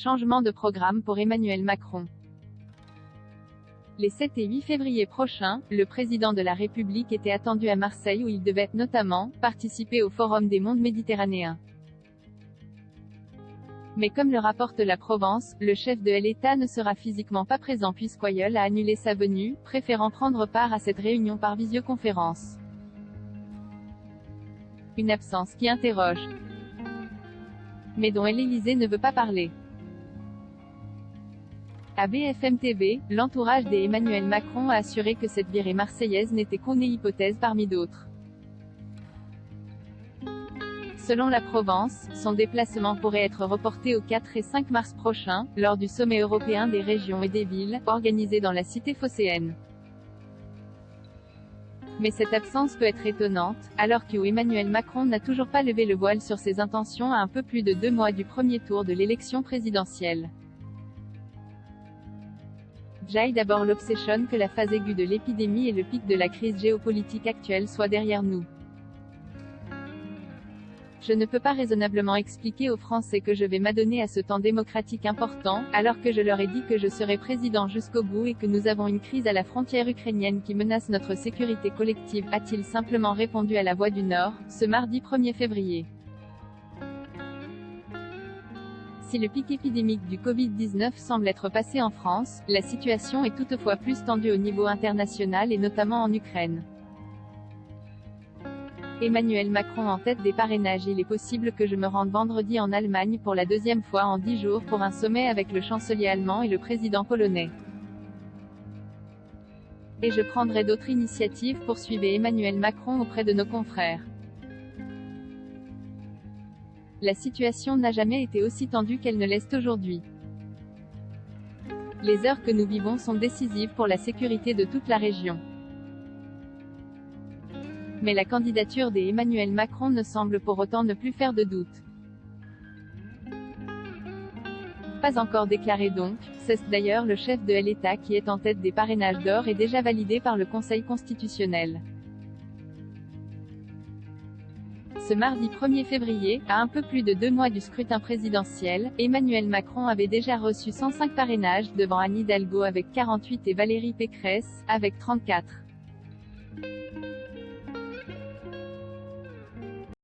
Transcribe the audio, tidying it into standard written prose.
Changement de programme pour Emmanuel Macron. Les 7 et 8 février prochains, le président de la République était attendu à Marseille où il devait, notamment, participer au Forum des mondes méditerranéens. Mais comme le rapporte la Provence, le chef de l'État ne sera physiquement pas présent puisqu'Oyol a annulé sa venue, préférant prendre part à cette réunion par visioconférence. Une absence qui interroge, mais dont l'Élysée ne veut pas parler. À BFM TV, l'entourage d'Emmanuel Macron a assuré que cette virée marseillaise n'était qu'une hypothèse parmi d'autres. Selon la Provence, son déplacement pourrait être reporté aux 4 et 5 mars prochains, lors du sommet européen des régions et des villes, organisé dans la cité phocéenne. Mais cette absence peut être étonnante, alors que Emmanuel Macron n'a toujours pas levé le voile sur ses intentions à un peu plus de 2 mois du premier tour de l'élection présidentielle. J'aille d'abord l'obsession que la phase aiguë de l'épidémie et le pic de la crise géopolitique actuelle soient derrière nous. Je ne peux pas raisonnablement expliquer aux Français que je vais m'adonner à ce temps démocratique important, alors que je leur ai dit que je serai président jusqu'au bout et que nous avons une crise à la frontière ukrainienne qui menace notre sécurité collective, a-t-il simplement répondu à La Voix du Nord, ce mardi 1er février. Si le pic épidémique du Covid-19 semble être passé en France, la situation est toutefois plus tendue au niveau international et notamment en Ukraine. Emmanuel Macron en tête des parrainages. Il est possible que je me rende vendredi en Allemagne pour la 2e fois en 10 jours pour un sommet avec le chancelier allemand et le président polonais. Et je prendrai d'autres initiatives, poursuivait Emmanuel Macron auprès de nos confrères. La situation n'a jamais été aussi tendue qu'elle ne l'est aujourd'hui. Les heures que nous vivons sont décisives pour la sécurité de toute la région. Mais la candidature d'Emmanuel Macron ne semble pour autant ne plus faire de doute. Pas encore déclaré donc, c'est d'ailleurs le chef de l'État qui est en tête des parrainages d'or et déjà validé par le Conseil constitutionnel. Ce mardi 1er février, à un peu plus de 2 mois du scrutin présidentiel, Emmanuel Macron avait déjà reçu 105 parrainages, devant Anne Hidalgo avec 48 et Valérie Pécresse, avec 34.